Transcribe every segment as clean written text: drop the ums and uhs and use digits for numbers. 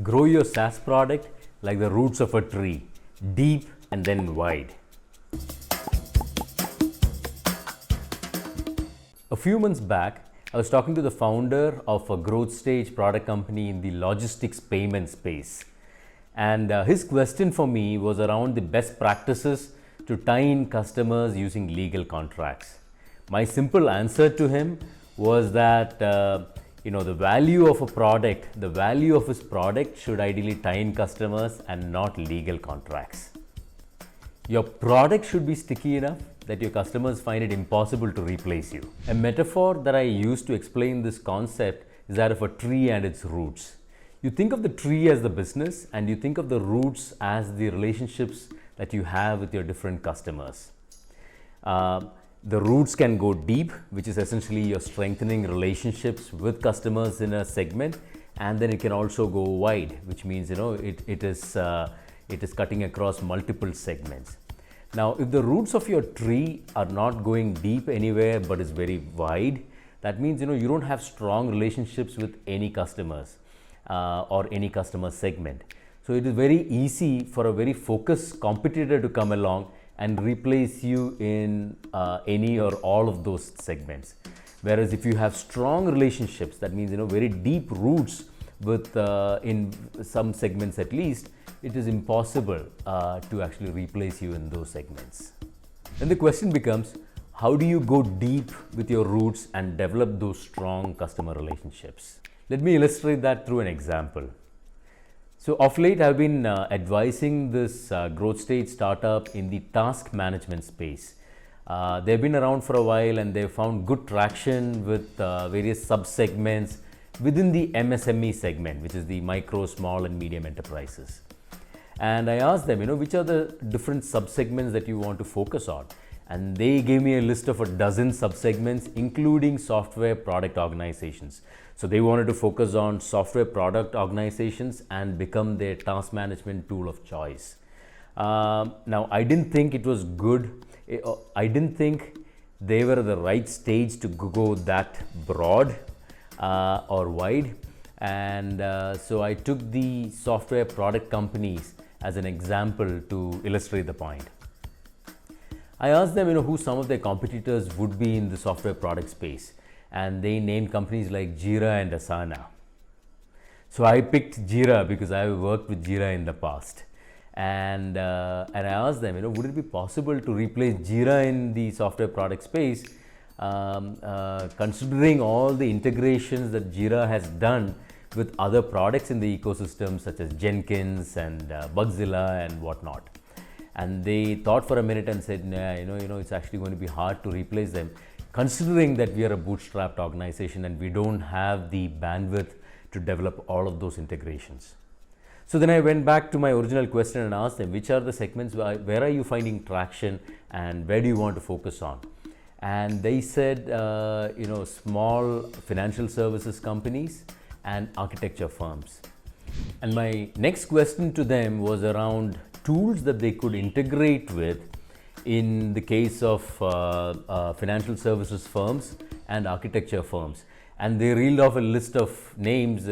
Grow your SaaS product like the roots of a tree, deep and then wide. A few months back, I was talking to the founder of a growth stage product company in the logistics payment space. And his question for me was around the best practices to tie in customers using legal contracts. My simple answer to him was that the value of a product, the value of his product should ideally tie in customers and not legal contracts. Your product should be sticky enough that your customers find it impossible to replace you. A metaphor that I use to explain this concept is that of a tree and its roots. You think of the tree as the business and you think of the roots as the relationships that you have with your different customers. The roots can go deep, which is essentially you're strengthening relationships with customers in a segment, and then it can also go wide, which means it is cutting across multiple segments. Now, if the roots of your tree are not going deep anywhere but is very wide, that means you don't have strong relationships with any customers or any customer segment. So it is very easy for a very focused competitor to come along and replace you in any or all of those segments. Whereas if you have strong relationships, that means very deep roots with in some segments at least, it is impossible to actually replace you in those segments. Then the question becomes, how do you go deep with your roots and develop those strong customer relationships? Let me illustrate that through an example. So of late, I've been advising this growth stage startup in the task management space. They've been around for a while and they've found good traction with various sub-segments within the MSME segment, which is the micro, small and medium enterprises. And I asked them, which are the different sub-segments that you want to focus on? And they gave me a list of a dozen sub-segments, including software product organizations. So they wanted to focus on software product organizations and become their task management tool of choice. Now, I didn't think it was good. I didn't think they were the right stage to go that broad or wide. And so I took the software product companies as an example to illustrate the point. I asked them, who some of their competitors would be in the software product space, and they named companies like Jira and Asana. So I picked Jira because I have worked with Jira in the past, and I asked them, would it be possible to replace Jira in the software product space, considering all the integrations that Jira has done with other products in the ecosystem, such as Jenkins and Bugzilla and whatnot. And they thought for a minute and said, it's actually going to be hard to replace them, considering that we are a bootstrapped organization and we don't have the bandwidth to develop all of those integrations. So then I went back to my original question and asked them, which are the segments, where are you finding traction and where do you want to focus on? And they said, small financial services companies and architecture firms. And my next question to them was around tools that they could integrate with in the case of financial services firms and architecture firms. And they reeled off a list of names,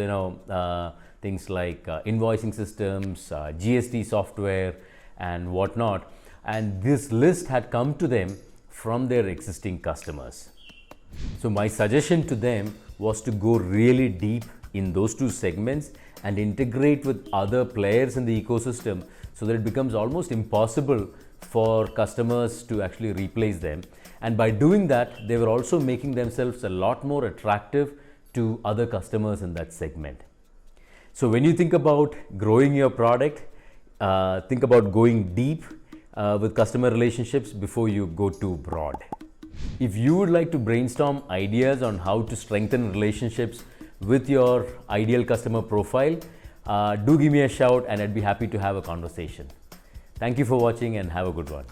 things like invoicing systems, GST software and whatnot. And this list had come to them from their existing customers. So my suggestion to them was to go really deep in those two segments and integrate with other players in the ecosystem so that it becomes almost impossible for customers to actually replace them. And by doing that, they were also making themselves a lot more attractive to other customers in that segment. So when you think about growing your product, think about going deep with customer relationships before you go too broad. If you would like to brainstorm ideas on how to strengthen relationships with your ideal customer profile, do give me a shout and I'd be happy to have a conversation. Thank you for watching and have a good one.